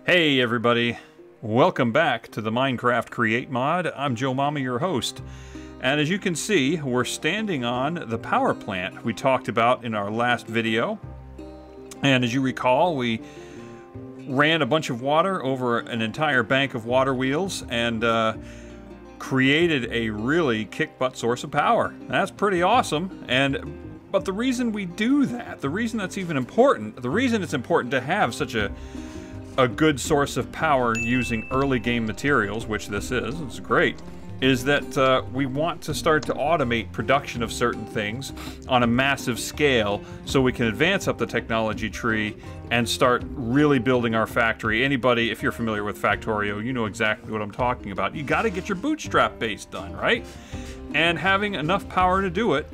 Hey everybody, welcome back to the Minecraft Create Mod. I'm Joe Mama, your host. And as you can see, we're standing on the power plant we talked about in our last video. And as you recall, we ran a bunch of water over an entire bank of water wheels and created a really kick-butt source of power. That's pretty awesome. But the reason we do that, the reason that's even important, the reason it's important to have such a good source of power using early game materials, which this is, it's great, is that we want to start to automate production of certain things on a massive scale so we can advance up the technology tree and start really building our factory. Anybody, if you're familiar with Factorio, you know exactly what I'm talking about. You got to get your bootstrap base done, right? And having enough power to do it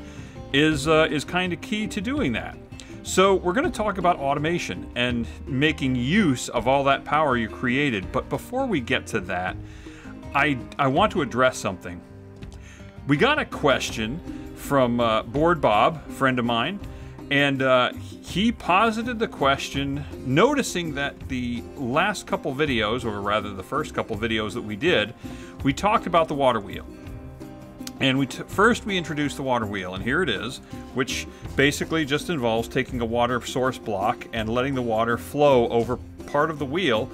is kind of key to doing that. So we're going to talk about automation and making use of all that power you created. But before we get to that, I want to address something. We got a question from Board Bob, a friend of mine, and he posited the question noticing that the last couple videos, or rather the first couple videos that we did, we talked about the water wheel. And first we introduced the water wheel, and here it is, which basically just involves taking a water source block and letting the water flow over part of the wheel,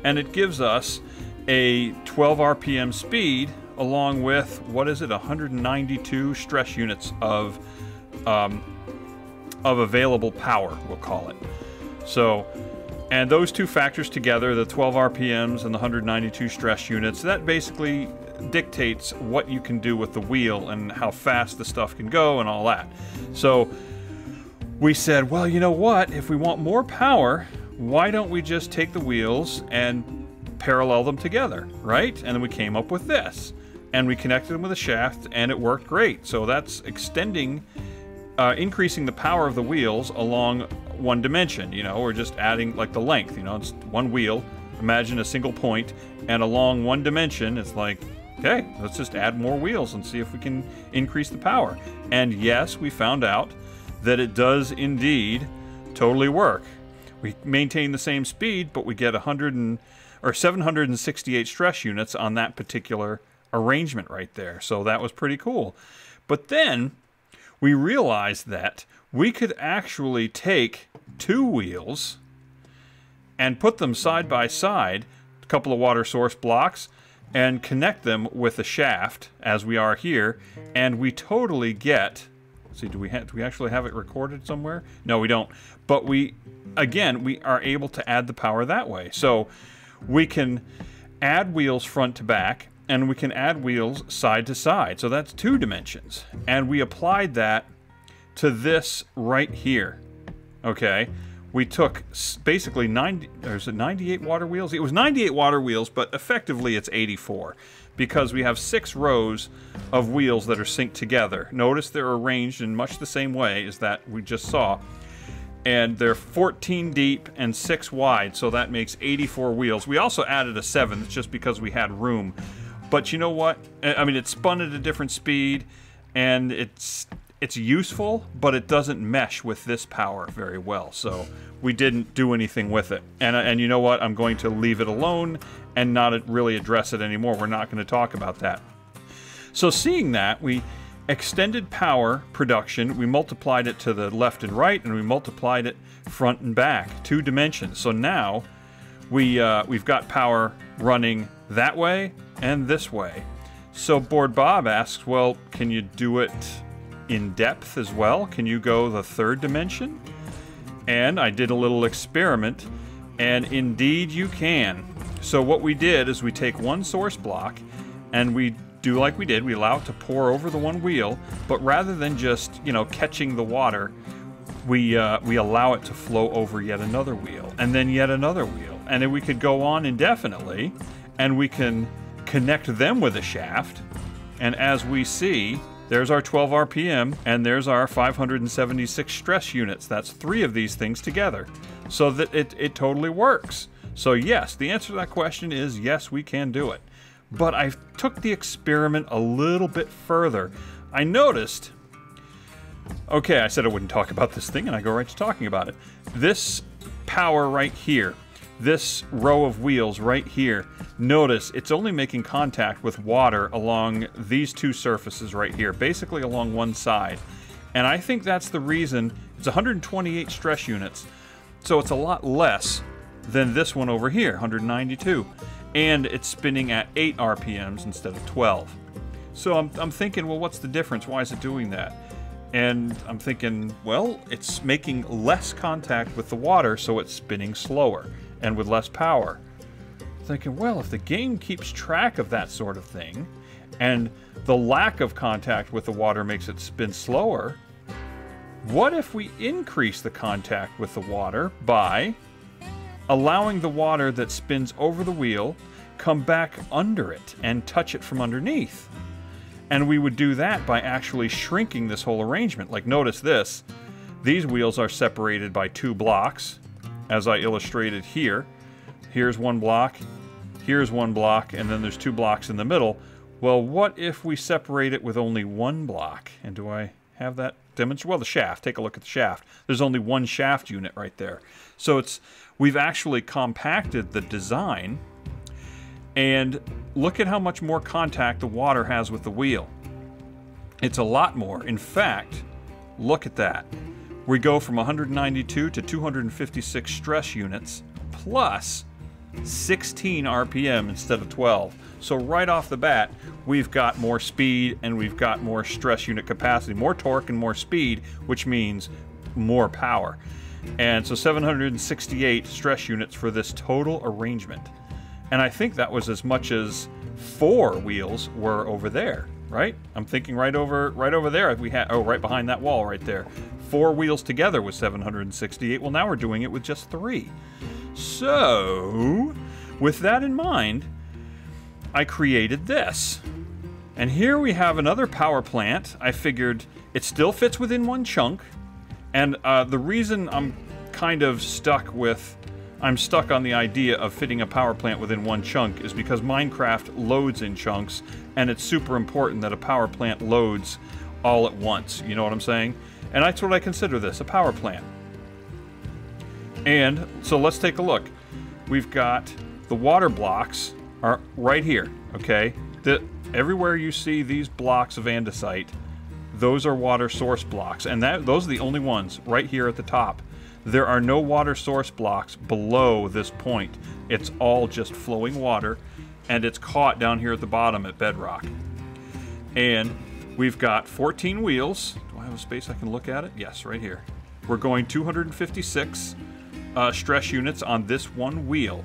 and it gives us a 12 RPM speed along with, what is it, 192 stress units of available power, we'll call it. So, and those two factors together, the 12 RPMs and the 192 stress units, that basically dictates what you can do with the wheel and how fast the stuff can go and all that. So we said, well, you know what? If we want more power, why don't we just take the wheels and parallel them together, right? And then we came up with this. And we connected them with a shaft, and it worked great. So that's extending, increasing the power of the wheels along one dimension. You know, we're just adding like the length. You know, it's one wheel. Imagine a single point, and along one dimension, it's like, okay, let's just add more wheels and see if we can increase the power. And yes, we found out that it does indeed totally work. We maintain the same speed, but we get 768 stress units on that particular arrangement right there. So that was pretty cool. But then we realized that we could actually take two wheels and put them side by side, a couple of water source blocks, and connect them with a shaft, as we are here, and we totally get... See, do we actually have it recorded somewhere? No, we don't. But we are able to add the power that way. So we can add wheels front to back, and we can add wheels side to side. So that's two dimensions. And we applied that to this right here. Okay? We took basically 98 water wheels? It was 98 water wheels, but effectively it's 84 because we have 6 rows of wheels that are synced together. Notice they're arranged in much the same way as that we just saw. And they're 14 deep and 6 wide, so that makes 84 wheels. We also added a 7th just because we had room. But you know what? I mean, it spun at a different speed, and it's useful, but it doesn't mesh with this power very well, so we didn't do anything with it. And you know what? I'm going to leave it alone and not really address it anymore. We're not going to talk about that. So seeing that, we extended power production, we multiplied it to the left and right, and we multiplied it front and back, 2 dimensions. So now we've got power running that way and this way. So Board Bob asks, well, can you do it in depth as well? Can you go the 3rd dimension? And I did a little experiment, and indeed you can. So what we did is we take one source block and we do like we did. We allow it to pour over the one wheel, but rather than just, you know, catching the water, we allow it to flow over yet another wheel and then yet another wheel. And then we could go on indefinitely, and we can connect them with a shaft. And as we see, there's our 12 RPM, and there's our 576 stress units. That's 3 of these things together. So that it totally works. So yes, the answer to that question is yes, we can do it. But I took the experiment a little bit further. I noticed, okay, I said I wouldn't talk about this thing, and I go right to talking about it. This power right here, this row of wheels right here, notice it's only making contact with water along these two surfaces right here, basically along one side. And I think that's the reason. It's 128 stress units, so it's a lot less than this one over here, 192. And it's spinning at 8 RPMs instead of 12. So I'm thinking, well, what's the difference? Why is it doing that? And I'm thinking, well, it's making less contact with the water, so it's spinning slower and with less power. Thinking, well, if the game keeps track of that sort of thing, and the lack of contact with the water makes it spin slower, what if we increase the contact with the water by allowing the water that spins over the wheel come back under it and touch it from underneath? And we would do that by actually shrinking this whole arrangement. Like, notice this. These wheels are separated by 2 blocks, as I illustrated here. Here's 1 block, here's 1 block, and then there's 2 blocks in the middle. Well, what if we separate it with only 1 block? And do I have that demonstrated? Well, the shaft. Take a look at the shaft. There's only 1 shaft unit right there. So we've actually compacted the design. And look at how much more contact the water has with the wheel. It's a lot more. In fact, look at that. We go from 192 to 256 stress units plus 16 RPM instead of 12. So right off the bat, we've got more speed and we've got more stress unit capacity, more torque and more speed, which means more power. And so 768 stress units for this total arrangement. And I think that was as much as 4 wheels were over there, right? I'm thinking right over there. We had, oh, right behind that wall right there. 4 wheels together was 768. Well, now we're doing it with just 3. So, with that in mind, I created this. And here we have another power plant. I figured it still fits within 1 chunk. And the reason I'm kind of stuck on the idea of fitting a power plant within 1 chunk is because Minecraft loads in chunks, and it's super important that a power plant loads all at once. You know what I'm saying? And that's what I consider this, a power plant. And so let's take a look. We've got the water blocks are right here, okay? Everywhere you see these blocks of andesite, those are water source blocks, and those are the only ones right here at the top. There are no water source blocks below this point. It's all just flowing water, and it's caught down here at the bottom at bedrock. And we've got 14 wheels. Do I have a space I can look at it? Yes, right here. We're going 256 stress units on this 1 wheel.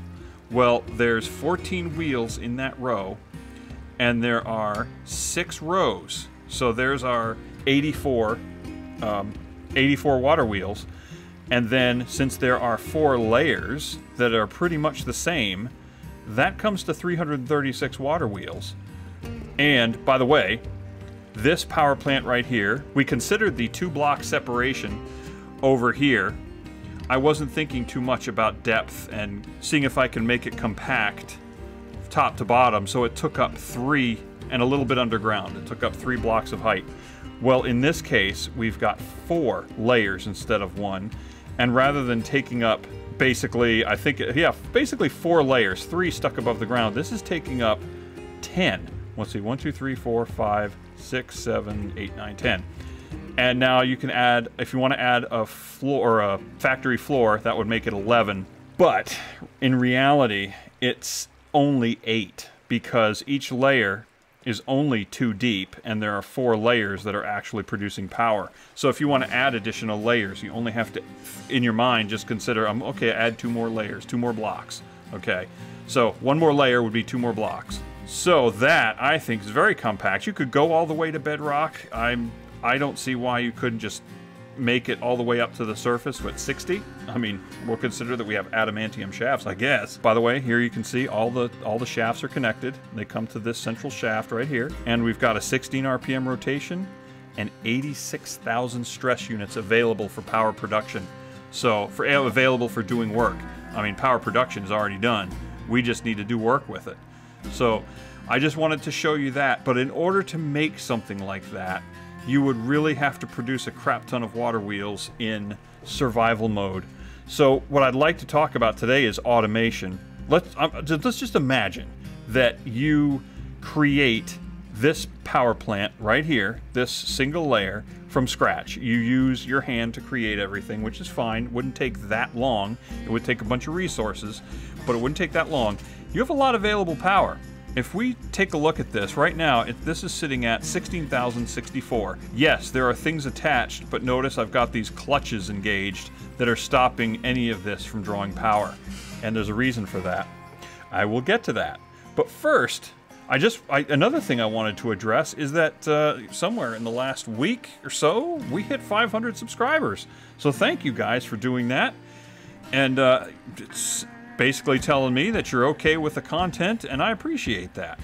Well, there's 14 wheels in that row, and there are 6 rows. So there's our 84 water wheels. And then, since there are 4 layers that are pretty much the same, that comes to 336 water wheels. And, by the way, this power plant right here, we considered the 2-block separation over here. I wasn't thinking too much about depth and seeing if I can make it compact top to bottom, so it took up 3 and a little bit underground. It took up 3 blocks of height. Well, in this case, we've got 4 layers instead of 1. And rather than taking up basically, basically 4 layers, 3 stuck above the ground, this is taking up 10. Let's see, 1, 2, 3, 4, 5, 6, 7, 8, 9, 10. And now you can add, if you want to add a floor or a factory floor, that would make it 11. But in reality, it's only 8 because each layer is only 2 deep, and there are 4 layers that are actually producing power. So if you want to add additional layers, you only have to, in your mind, just consider, okay, add 2 more layers, 2 more blocks. Okay, so 1 more layer would be 2 more blocks. So that, I think, is very compact. You could go all the way to bedrock. I don't see why you couldn't just make it all the way up to the surface with 60. I mean, we'll consider that we have adamantium shafts, I guess. By the way, here you can see all the shafts are connected. They come to this central shaft right here. And we've got a 16 RPM rotation and 86,000 stress units available for power production. So, available for doing work. I mean, power production is already done. We just need to do work with it. So, I just wanted to show you that. But in order to make something like that, you would really have to produce a crap ton of water wheels in survival mode. So what I'd like to talk about today is automation. Let's just imagine that you create this power plant right here, this single layer, from scratch. You use your hand to create everything, which is fine. It wouldn't take that long. It would take a bunch of resources, but it wouldn't take that long. You have a lot of available power. If we take a look at this right now, this is sitting at 16,064. Yes, there are things attached, but notice I've got these clutches engaged that are stopping any of this from drawing power. And there's a reason for that. I will get to that. But first, another thing I wanted to address is that somewhere in the last week or so, we hit 500 subscribers. So thank you guys for doing that. And it's basically telling me that you're okay with the content, and I appreciate that.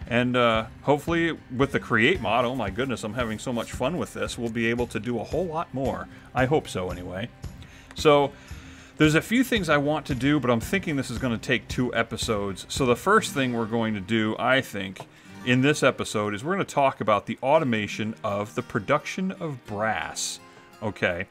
And hopefully with the CREAT Mod, oh my goodness, I'm having so much fun with this, we'll be able to do a whole lot more. I hope so anyway. So there's a few things I want to do, but I'm thinking this is going to take 2 episodes. So the first thing we're going to do, I think, in this episode is we're going to talk about the automation of the production of brass. Okay.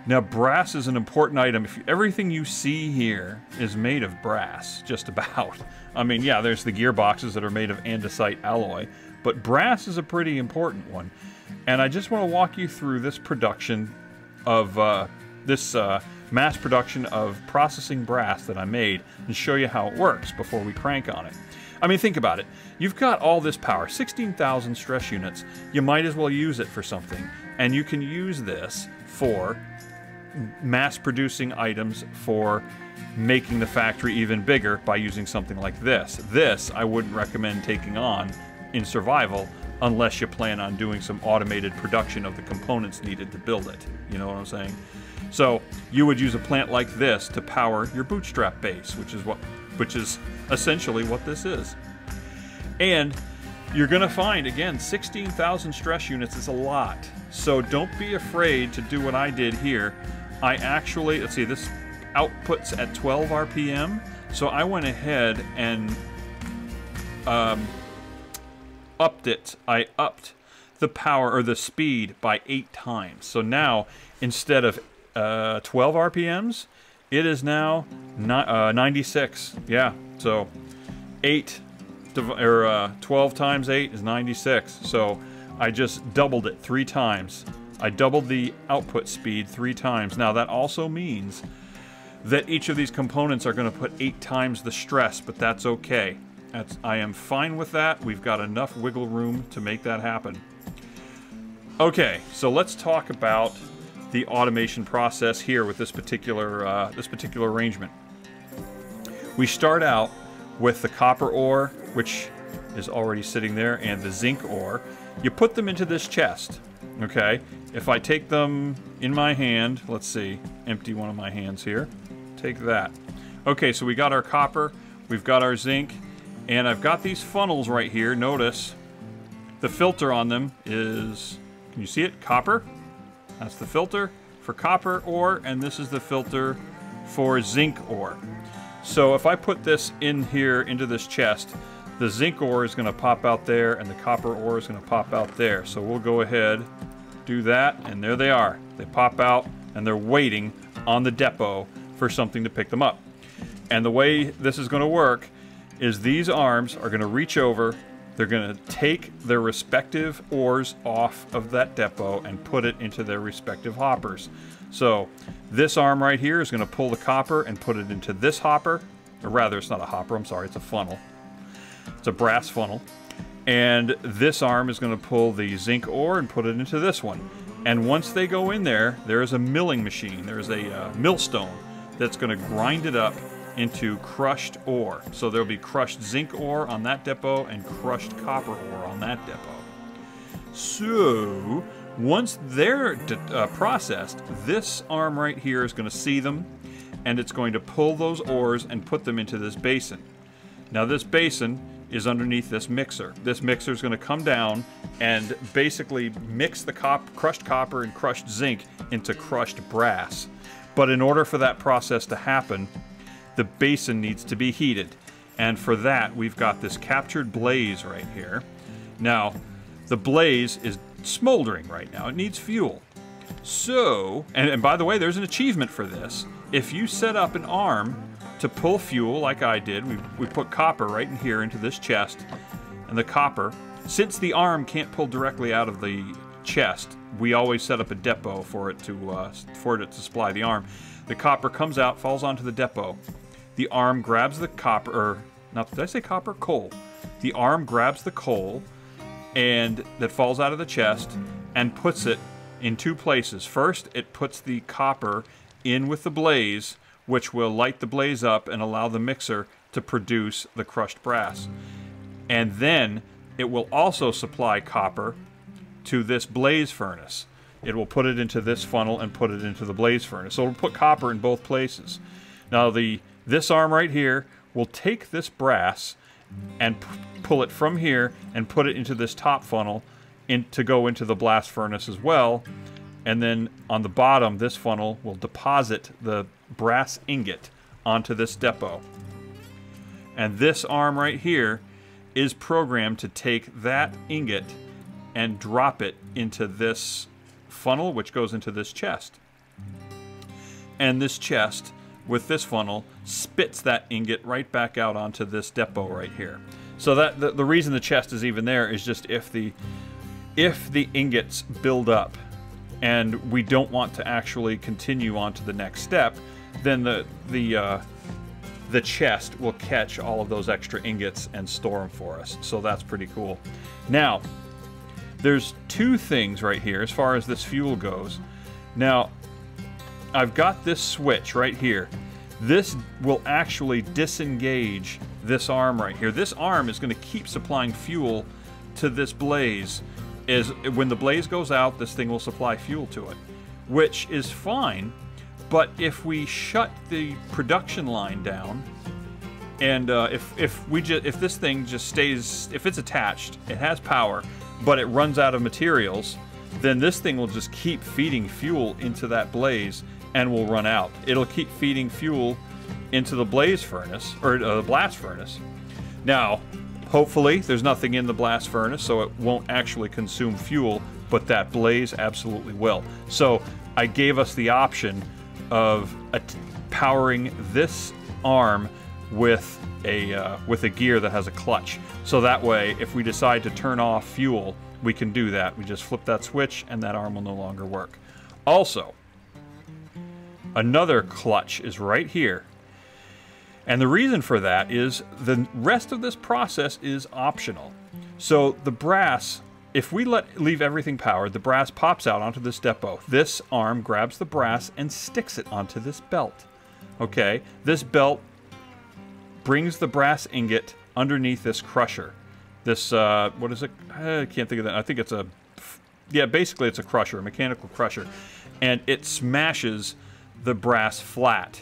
Now, brass is an important item. Everything you see here is made of brass, just about. I mean, yeah, there's the gearboxes that are made of andesite alloy, but brass is a pretty important one. And I just want to walk you through this production of, mass production of processing brass that I made and show you how it works before we crank on it. I mean, think about it. You've got all this power, 16,000 stress units. You might as well use it for something. And you can use this for mass-producing items, for making the factory even bigger by using something like this. This I wouldn't recommend taking on in survival unless you plan on doing some automated production of the components needed to build it. You know what I'm saying? So you would use a plant like this to power your bootstrap base, which is essentially what this is. And you're going to find, again, 16,000 stress units is a lot. So don't be afraid to do what I did here. I actually, let's see, this outputs at 12 RPM. So I went ahead and upped it. I upped the power or the speed by 8 times. So now, instead of 12 RPMs, it is now 96. Yeah, so 12 times 8 is 96. So I just doubled it 3 times. I doubled the output speed 3 times. Now that also means that each of these components are going to put 8 times the stress, but that's okay. I am fine with that. We've got enough wiggle room to make that happen. Okay, so let's talk about the automation process here with this particular arrangement. We start out with the copper ore, which is already sitting there, and the zinc ore. You put them into this chest, okay? If I take them in my hand, let's see, empty one of my hands here, take that. Okay, so we got our copper, we've got our zinc, and I've got these funnels right here. Notice the filter on them is, can you see it? Copper. That's the filter for copper ore, and this is the filter for zinc ore. So if I put this in here into this chest, the zinc ore is going to pop out there, and the copper ore is going to pop out there. So we'll go ahead, do that, and there they are. They pop out, and they're waiting on the depot for something to pick them up. And the way this is going to work is these arms are going to reach over. They're going to take their respective ores off of that depot and put it into their respective hoppers. So this arm right here is going to pull the copper and put it into this hopper. Or rather, it's not a hopper, I'm sorry, it's a funnel. It's a brass funnel. And this arm is going to pull the zinc ore and put it into this one. And once they go in there, there's a milling machine. There's a millstone that's going to grind it up into crushed ore. So there'll be crushed zinc ore on that depot and crushed copper ore on that depot. So once they're processed, this arm right here is going to see them, and it's going to pull those ores and put them into this basin. Now this basin is underneath this mixer. This mixer is going to come down and basically mix the crushed copper and crushed zinc into crushed brass. But in order for that process to happen, the basin needs to be heated. And for that, we've got this captured blaze right here. Now, the blaze is smoldering right now. It needs fuel. So, and by the way, there's an achievement for this. if you set up an arm to pull fuel like I did, we put copper right in here into this chest, and the copper, since the arm can't pull directly out of the chest, we always set up a depot for it to supply the arm. The copper comes out, falls onto the depot. The arm grabs the copper, or not, did I say copper? Coal. The arm grabs the coal and that falls out of the chest and puts it in two places. First, it puts the copper in with the blaze, which will light the blaze up and allow the mixer to produce the crushed brass. And then it will also supply copper to this blaze furnace. It will put it into this funnel and put it into the blaze furnace. So it'll put copper in both places. Now this arm right here will take this brass and pull it from here and put it into this top funnel to go into the blast furnace as well. And then on the bottom, this funnel will deposit the brass ingot onto this depot. And this arm right here is programmed to take that ingot and drop it into this funnel, which goes into this chest. And this chest, with this funnel, spits that ingot right back out onto this depot right here. So that the reason the chest is even there is just if the ingots build up and we don't want to actually continue on to the next step, then the chest will catch all of those extra ingots and store them for us. So that's pretty cool. Now, there's two things right here as far as this fuel goes. Now, I've got this switch right here. This will actually disengage this arm right here. This arm is going to keep supplying fuel to this blaze. When the blaze goes out, this thing will supply fuel to it, which is fine. But if we shut the production line down, and if this thing just stays, if it's attached, it has power, but it runs out of materials, then this thing will just keep feeding fuel into that blaze and will run out. It'll keep feeding fuel into the blaze furnace, or the blast furnace. Now, hopefully there's nothing in the blast furnace, so it won't actually consume fuel, but that blaze absolutely will. So I gave us the option of powering this arm with a gear that has a clutch. So that way, if we decide to turn off fuel, we can do that. We just flip that switch and that arm will no longer work. Also, another clutch is right here. And the reason for that is the rest of this process is optional. So the brass, if we leave everything powered, the brass pops out onto this depot. This arm grabs the brass and sticks it onto this belt. Okay, this belt brings the brass ingot underneath this crusher. This, what is it? I can't think of that. I think it's basically it's a crusher, a mechanical crusher. And it smashes the brass flat.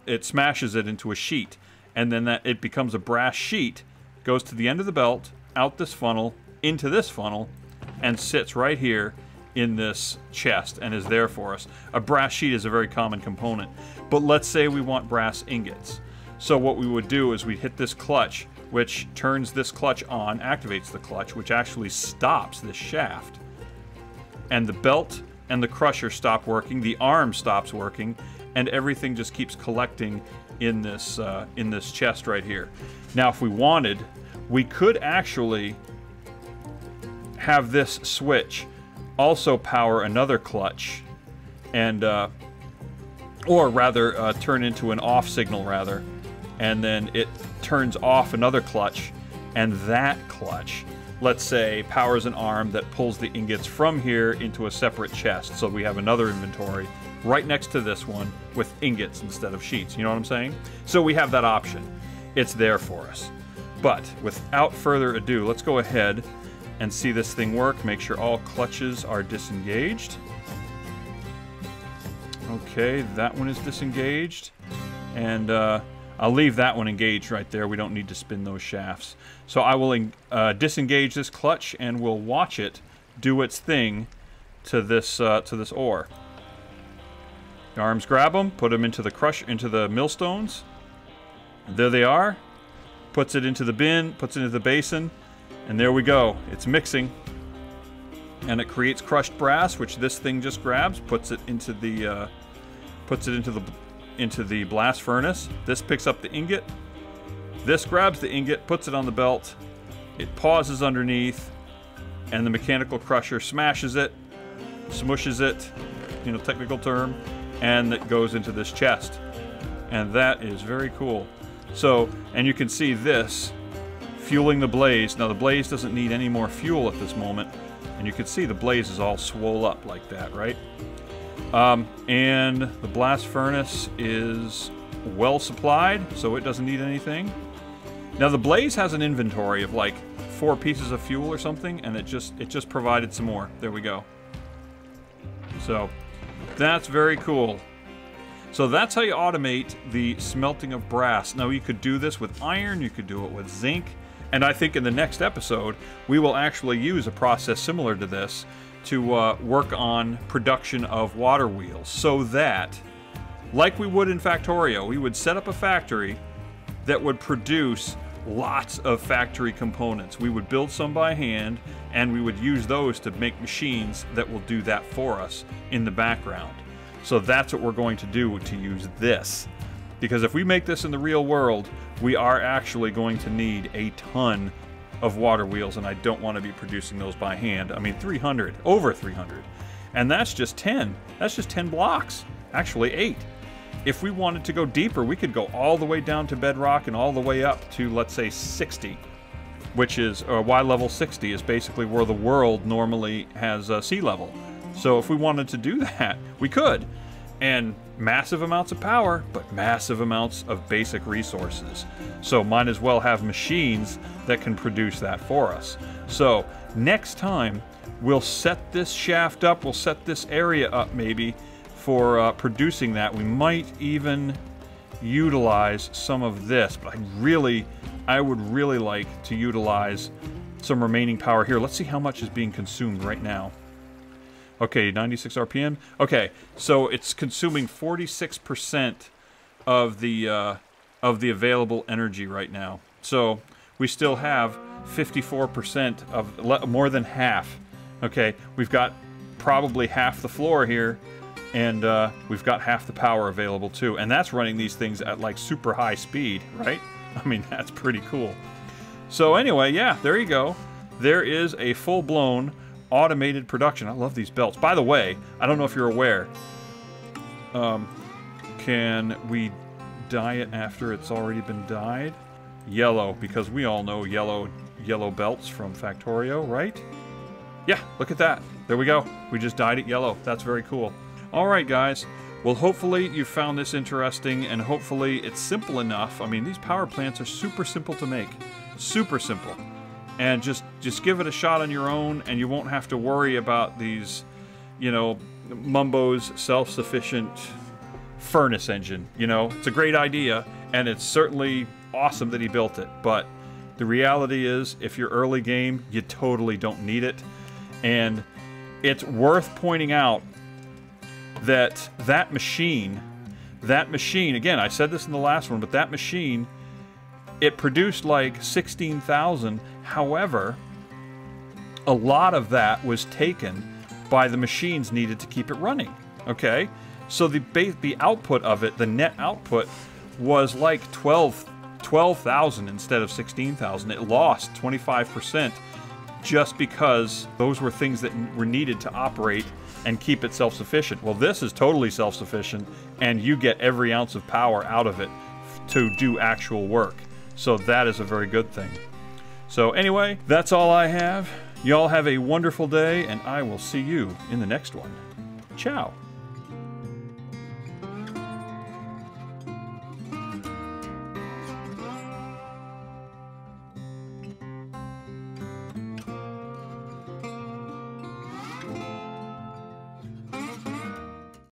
It smashes it into a sheet. And then it becomes a brass sheet, goes to the end of the belt, out this funnel, into this funnel, and sits right here in this chest and is there for us. A brass sheet is a very common component. But let's say we want brass ingots. So what we would do is we'd hit this clutch, which turns this clutch on, activates the clutch, which actually stops this shaft. And the belt and the crusher stop working, the arm stops working, and everything just keeps collecting in this chest right here. Now, if we wanted, we could actually have this switch also power another clutch, and or rather turn into an off signal rather, and then it turns off another clutch, and that clutch, let's say, powers an arm that pulls the ingots from here into a separate chest. So we have another inventory right next to this one with ingots instead of sheets. You know what I'm saying? So we have that option. It's there for us. But without further ado, let's go ahead and see this thing work. Make sure all clutches are disengaged. Okay, that one is disengaged. And I'll leave that one engaged right there. We don't need to spin those shafts. So I will disengage this clutch and we'll watch it do its thing to this ore. The arms grab them, put them into the millstones. And there they are. Puts it into the bin, puts it into the basin, and there we go. It's mixing. And it creates crushed brass, which this thing just grabs, puts it into the puts it into the blast furnace. This picks up the ingot. This grabs the ingot, puts it on the belt. It pauses underneath, and the mechanical crusher smashes it, smushes it, technical term, and it goes into this chest. And that is very cool. So, and you can see this fueling the blaze. Now the blaze doesn't need any more fuel at this moment, and you can see the blaze is all swole up like that, right? And the blast furnace is well supplied, so it doesn't need anything. Now the blaze has an inventory of like 4 pieces of fuel or something, and it just provided some more. There we go. So that's very cool. So that's how you automate the smelting of brass. Now you could do this with iron, you could do it with zinc, and I think in the next episode we will actually use a process similar to this to work on production of water wheels, so that, like we would in Factorio, we would set up a factory that would produce lots of factory components. We would build some by hand, and we would use those to make machines that will do that for us in the background. So that's what we're going to do to use this. Because if we make this in the real world, we are actually going to need a ton of water wheels, and I don't want to be producing those by hand. I mean, 300, over 300. And that's just 10. That's just 10 blocks. Actually, 8. If we wanted to go deeper, we could go all the way down to bedrock and all the way up to, let's say, 60, which is, Y level 60 is basically where the world normally has sea level. So if we wanted to do that, we could. And massive amounts of power, but massive amounts of basic resources. So might as well have machines that can produce that for us. So next time, we'll set this shaft up, we'll set this area up maybe, for producing that. We might even utilize some of this, but I would really like to utilize some remaining power here. Let's see how much is being consumed right now. Okay, 96 RPM. Okay, so it's consuming 46% of the available energy right now. So we still have 54% of more than half. Okay, we've got probably half the floor here. And we've got half the power available too. And that's running these things at like super high speed, right? I mean, that's pretty cool. So anyway, yeah, there you go. There is a full-blown automated production. I love these belts. By the way, I don't know if you're aware. Can we dye it after it's already been dyed? Yellow, because we all know yellow belts from Factorio, right? Yeah, look at that. There we go. We just dyed it yellow. That's very cool. Alright guys, well hopefully you found this interesting, and hopefully it's simple enough. I mean, these power plants are super simple to make. Super simple. And just give it a shot on your own, and you won't have to worry about these, Mumbo's self-sufficient furnace engine. It's a great idea, and it's certainly awesome that he built it, but the reality is, if you're early game, you totally don't need it. And it's worth pointing out that machine, again, I said this in the last one, but that machine, it produced like 16,000. However, a lot of that was taken by the machines needed to keep it running. Okay? So the output of it, the net output, was like 12,000 instead of 16,000. It lost 25% just because those were things that were needed to operate and keep it self-sufficient. Well, this is totally self-sufficient, and you get every ounce of power out of it to do actual work. So that is a very good thing. So anyway, that's all I have. Y'all have a wonderful day, and I will see you in the next one. Ciao.